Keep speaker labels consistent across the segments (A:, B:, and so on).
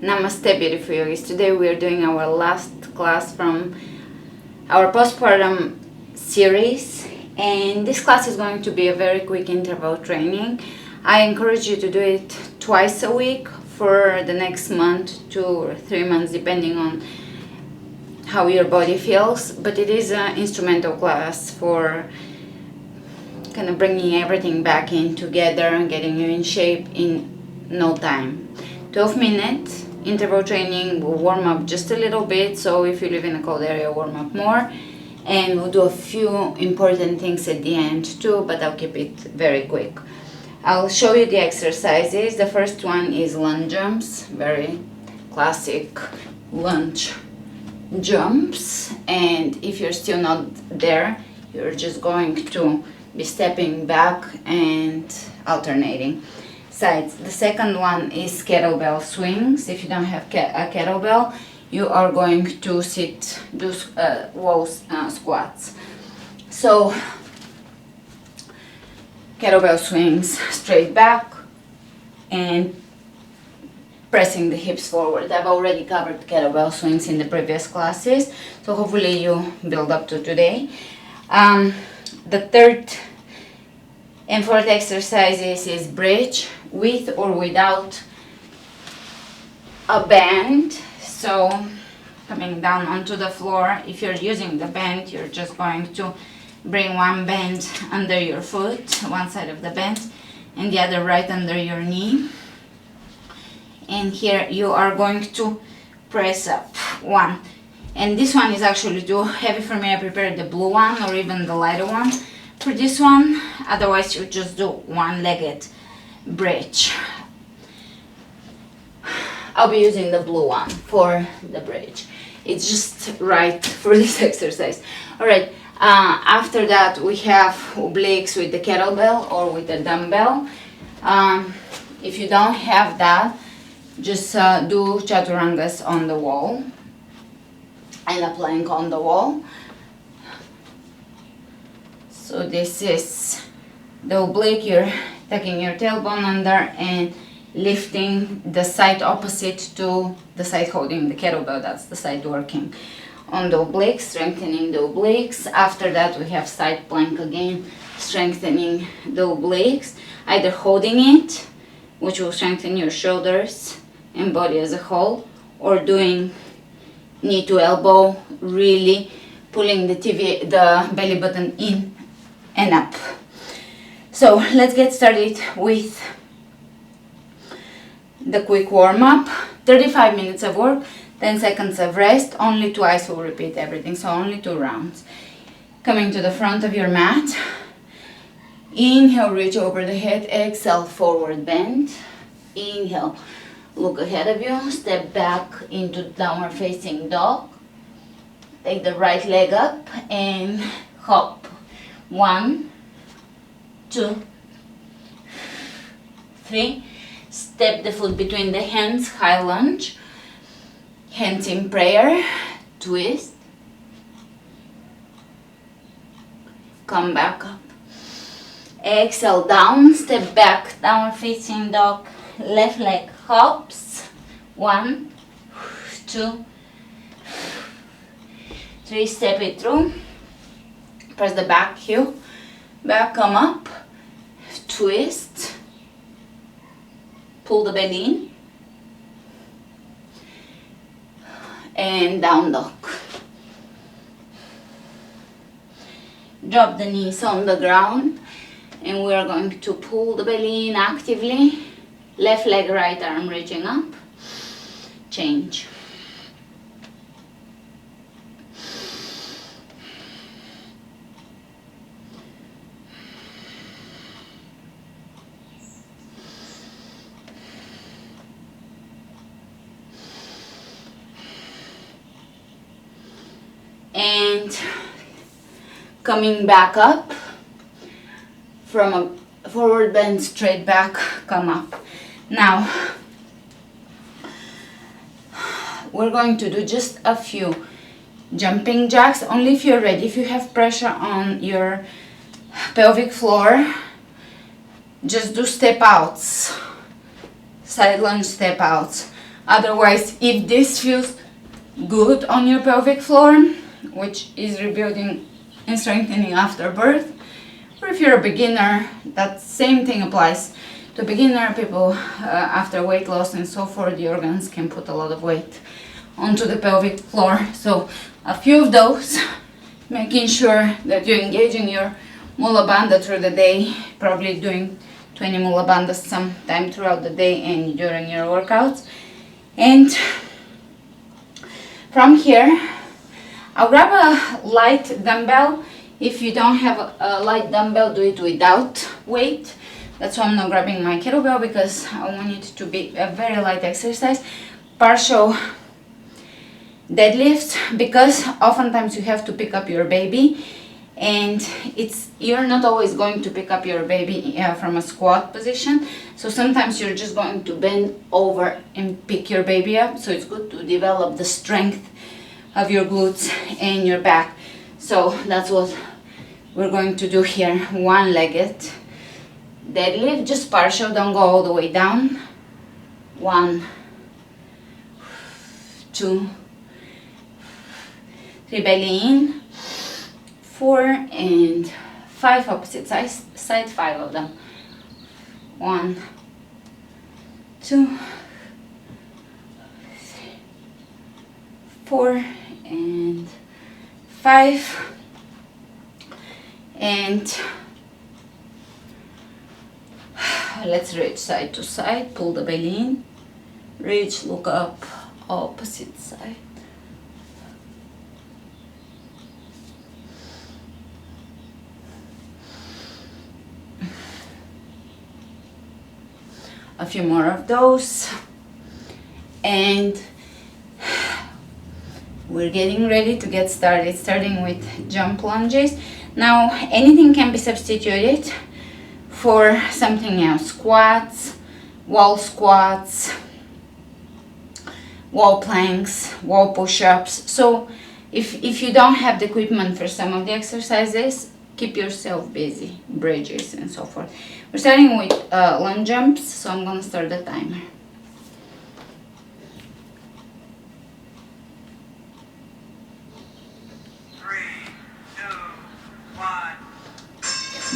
A: Namaste, beautiful yogis. Today we are doing our last class from our postpartum series, and this class is going to be a very quick interval training. I encourage you to do it twice a week for the next month, 2 or 3 months, depending on how your body feels. But it is an instrumental class for kind of bringing everything back in together and getting you in shape in no time. 12-minute interval training. Will warm up just a little bit, so if you live in a cold area, warm up more, and we'll do a few important things at the end too, but I'll keep it very quick. I'll show you the exercises. The first one is lunge jumps, very classic lunge jumps, and if you're still not there, you're just going to be stepping back and alternating sides. The second one is kettlebell swings. If you don't have a kettlebell, you are going to do wall squats. So kettlebell swings, straight back and pressing the hips forward. I've already covered kettlebell swings in the previous classes, so hopefully you build up to today. The third and fourth exercises is bridge, with or without a band. So coming down onto the floor, if you're using the band, you're just going to bring one band under your foot, one side of the band, and the other right under your knee. And here you are going to press up one. And this one is actually too heavy for me. I prepared the blue one or even the lighter one for this one. Otherwise you just do one-legged bridge. I'll be using the blue one for the bridge. It's just right for this exercise. Alright, after that we have obliques with the kettlebell or with the dumbbell. If you don't have that, just do chaturangas on the wall and a plank on the wall. So this is the oblique. You're tucking your tailbone under and lifting the side opposite to the side holding the kettlebell. That's the side working on the obliques, strengthening the obliques. After that we have side plank again, strengthening the obliques, either holding it, which will strengthen your shoulders and body as a whole, or doing knee to elbow, really pulling the belly button in and up. So let's get started with the quick warm-up. 35 minutes of work, 10 seconds of rest, only twice we'll repeat everything, so only 2 rounds. Coming to the front of your mat, inhale, reach over the head, exhale, forward bend, inhale, look ahead of you, step back into downward facing dog, take the right leg up and hop. 1, 2, 3, step the foot between the hands, high lunge, hands in prayer, twist, come back up, exhale down, step back, downward facing dog, left leg hops, 1, 2, 3, step it through, press the back heel, back, come up, twist, pull the belly in, and down dog. Drop the knees on the ground, and we are going to pull the belly in actively, left leg, right arm reaching up, change. And coming back up from a forward bend, straight back, come up. Now we're going to do just a few jumping jacks, only if you're ready. If you have pressure on your pelvic floor, just do step outs, side lunge step outs. Otherwise, if this feels good on your pelvic floor, which is rebuilding and strengthening after birth, or if you're a beginner, that same thing applies to beginner people. After weight loss and so forth, the organs can put a lot of weight onto the pelvic floor. So a few of those, making sure that you're engaging your mula bandha through the day, probably doing 20 mula bandhas sometime throughout the day and during your workouts. And from here, I'll grab a light dumbbell. If you don't have a light dumbbell, do it without weight. That's why I'm not grabbing my kettlebell, because I want it to be a very light exercise. Partial deadlifts, because oftentimes you have to pick up your baby, and you're not always going to pick up your baby from a squat position. So sometimes you're just going to bend over and pick your baby up. So it's good to develop the strength of your glutes and your back. So that's what we're going to do here. One-legged deadlift, just partial, don't go all the way down. 1, 2, 3, belly in, 4 and 5, opposite side, 5 of them. 1, 2, 3, 4 and 5, and let's reach side to side, pull the belly in, reach, look up, opposite side. A few more of those, and we're getting ready to get started, starting with jump lunges. Now anything can be substituted for something else. Squats, wall planks, wall push-ups. So if you don't have the equipment for some of the exercises, keep yourself busy, bridges and so forth. We're starting with lunge jumps, so I'm gonna start the timer.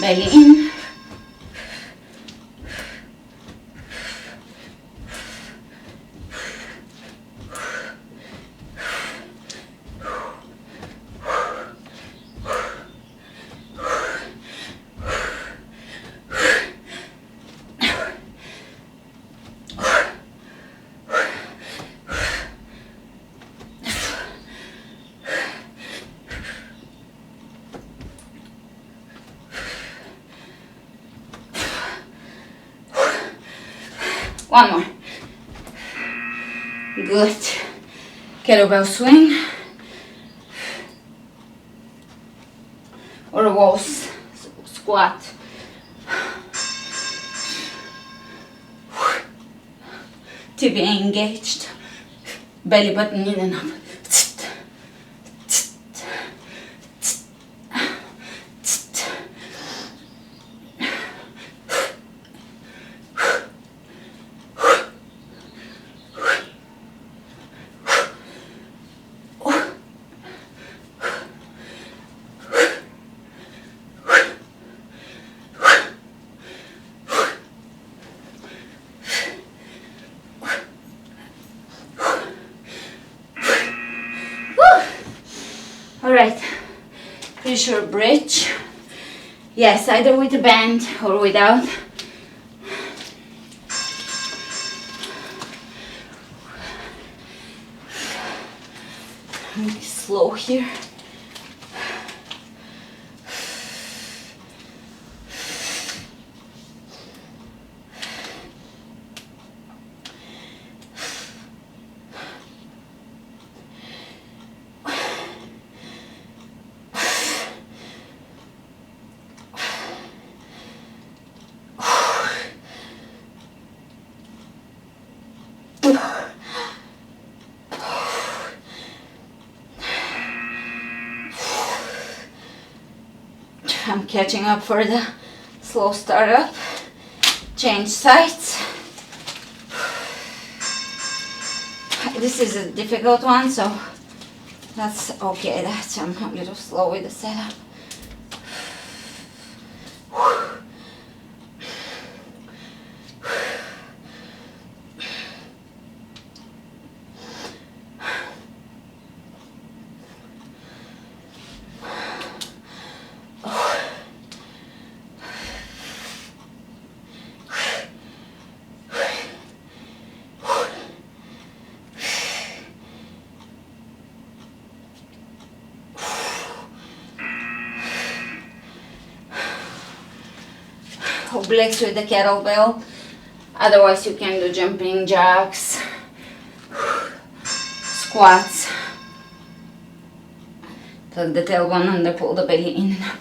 A: Belly in, one more. Good. Kettlebell swing or a wall squat. Tibia engaged, belly button in and up. Alright, finish your bridge. Yes, either with a band or without. Be slow here. I'm catching up for the slow startup. Change sides. This is a difficult one, so that's okay. That's I'm a little slow with the setup. Obliques with the kettlebell. Otherwise you can do jumping jacks, squats. Tuck the tailbone under, pull the belly in and up.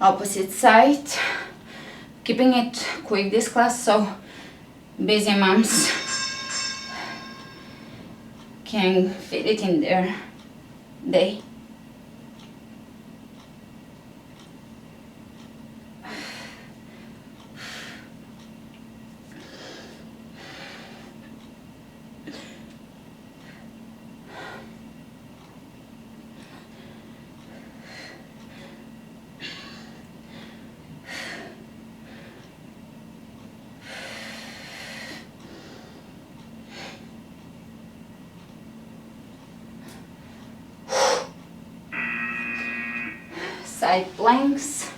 A: Opposite side. Keeping it quick this class, so busy moms can fit it in their day. Side planks.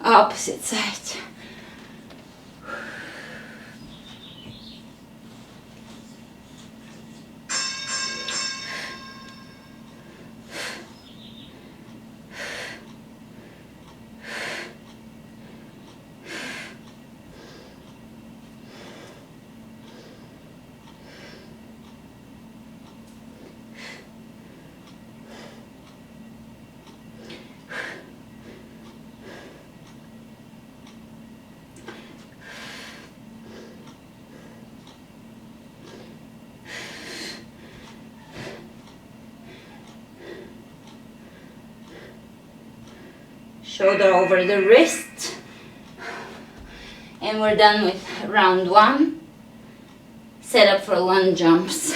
A: Opposite side. Shoulder over the wrist, and we're done with round one. Set up for lunge jumps.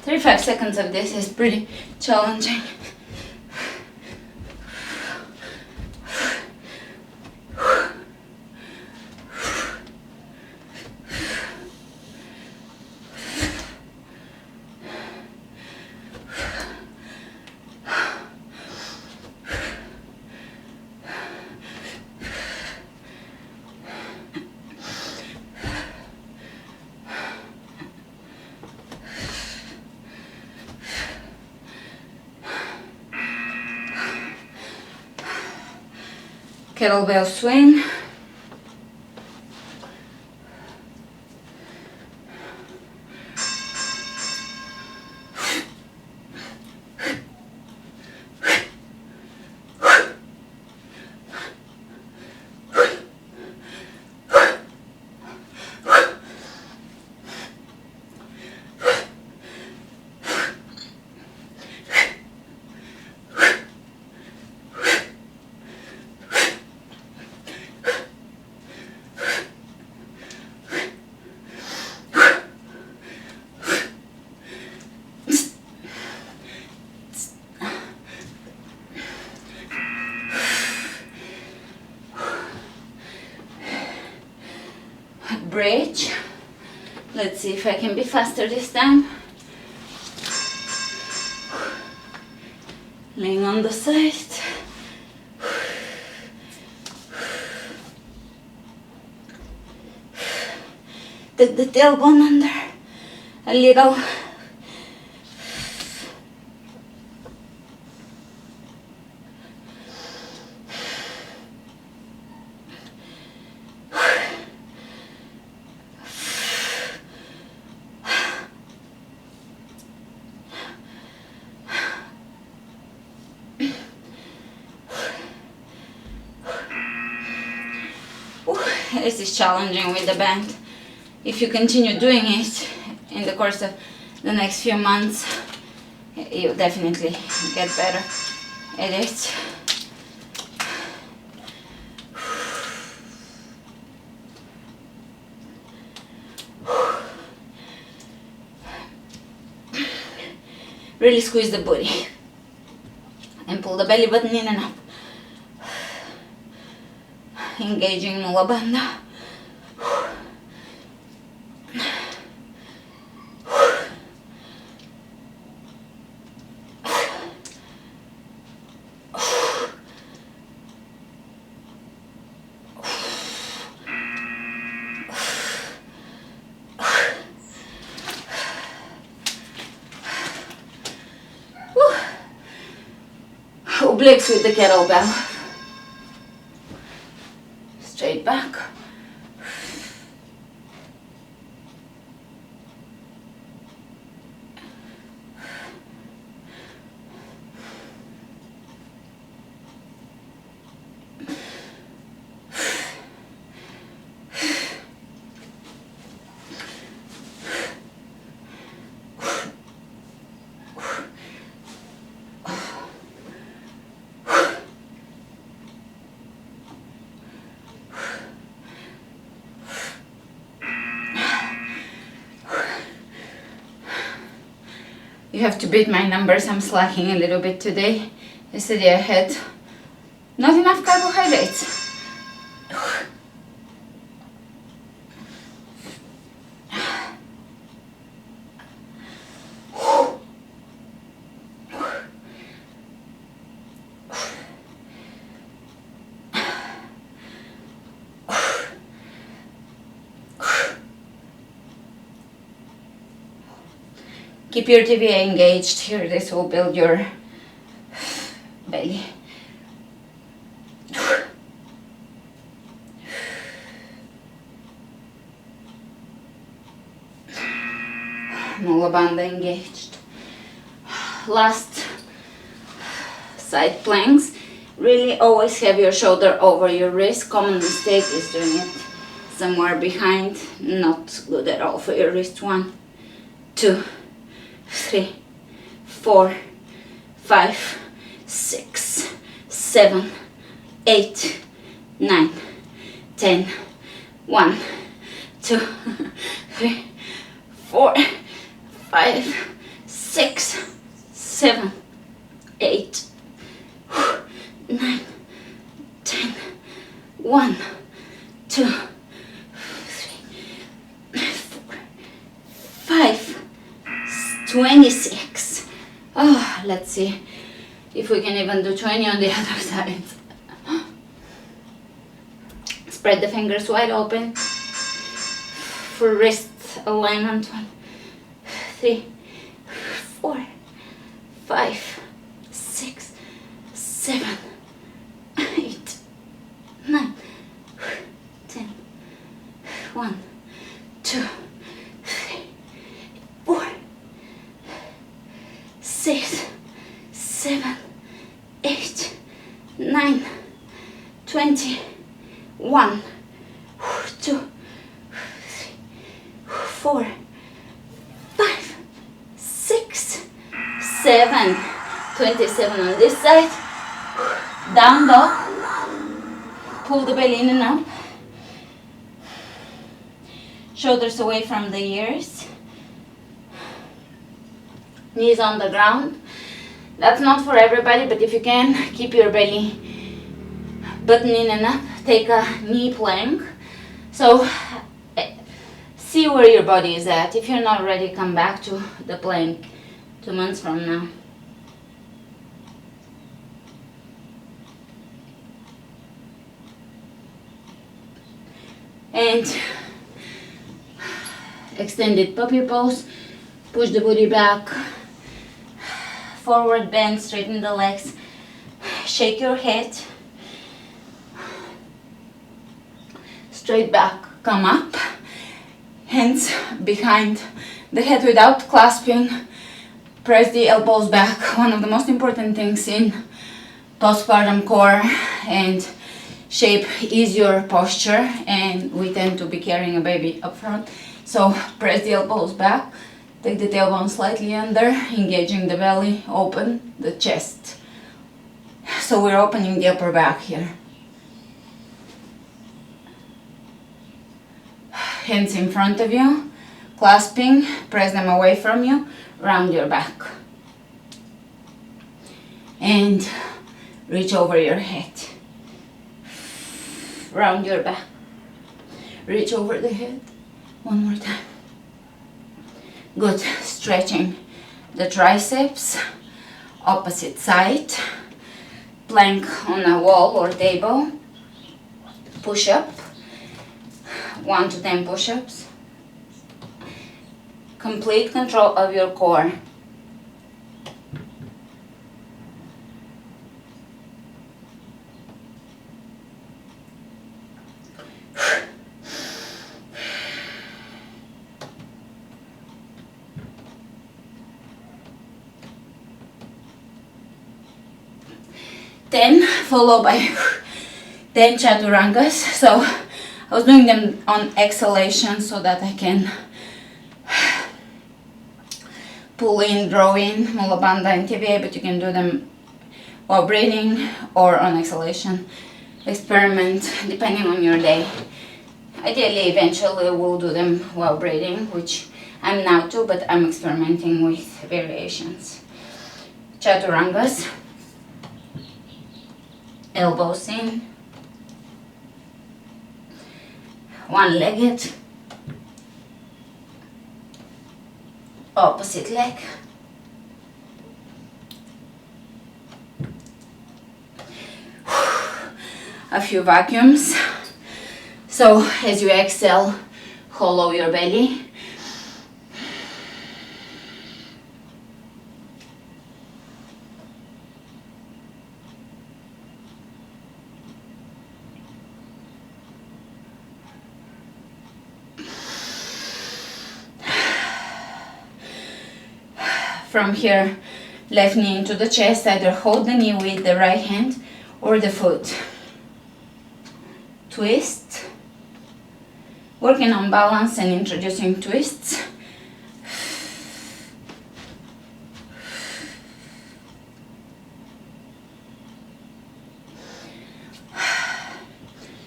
A: "35 seconds of this is pretty challenging. Kettlebell swing. bridge. Let's see if I can be faster this time. Laying on the side. Take the tailbone under a little. This is challenging with the band. If you continue doing it in the course of the next few months, you'll definitely get better at it. Really squeeze the booty and pull the belly button in and up. Engaging Mula Bandha. Obliques with the kettlebell. Straight back. You have to beat my numbers. I'm slacking a little bit today. Yesterday I had not enough carbohydrates. Keep your TVA engaged here. This will build your belly. Mula Bandha engaged. Last side planks. Really always have your shoulder over your wrist. Common mistake is doing it somewhere behind. Not good at all for your wrist. 1, 2, 3, 4, 5, 6, 7, 8, 9, 10. 1, 2, 3, 4, 5, 6, 7, 8, 9, 10. 1, 2, 3, 4, 5, 26. Oh, let's see if we can even do 20 on the other side. Spread the fingers wide open for wrist alignment. 1, 3, 4, 5, 6, 7, 8, 9, 10. 1, 2, 3, 4, 6, 7, 8, 9, 20. 1, 2, 3, 4, 5, 6, 7. 27 on this side. Down dog. Pull the belly in and up. Shoulders away from the ears. Knees on the ground. That's not for everybody, but if you can, keep your belly button in and up. Take a knee plank. So see where your body is at. If you're not ready, come back to the plank 2 months from now. And extended puppy pose. Push the booty back. Forward bend, straighten the legs. Shake your head. Straight back, come up. Hands behind the head without clasping. Press the elbows back. One of the most important things in postpartum core and shape is your posture, and we tend to be carrying a baby up front. So press the elbows back, take the tailbone slightly under, engaging the belly, open the chest. So we're opening the upper back here. Hands in front of you, clasping, press them away from you, round your back. And reach over your head. Round your back. Reach over the head. One more time. Good. Stretching the triceps. Opposite side. Plank on a wall or table. Push up. 1 to 10 push-ups. Complete control of your core. Then followed by 10 chaturangas. So I was doing them on exhalation so that I can pull in, draw in, Mula Bandha and TVA, but you can do them while breathing or on exhalation. Experiment depending on your day. Ideally, eventually we'll do them while breathing, which I'm now too, but I'm experimenting with variations. Chaturangas. Elbows in. One-legged. Opposite leg. A few vacuums. So as you exhale, hollow your belly. From here, left knee into the chest, either hold the knee with the right hand or the foot. Twist. Working on balance and introducing twists.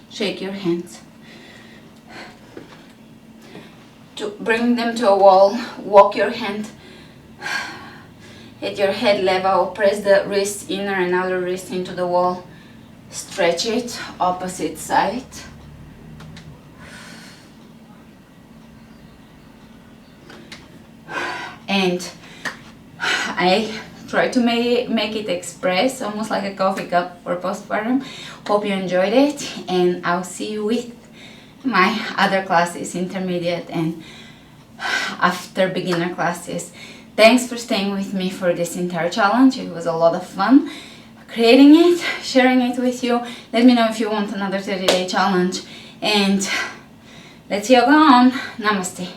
A: Shake your hands. To bring them to a wall, walk your hand at your head level, press the wrist, inner and outer wrist into the wall, stretch it, opposite side. And I try to make it express, almost like a coffee cup for postpartum. Hope you enjoyed it, and I'll see you with my other classes, intermediate and after beginner classes. Thanks for staying with me for this entire challenge. It was a lot of fun creating it, sharing it with you. Let me know if you want another 30-day challenge, and let's yoga on. Namaste.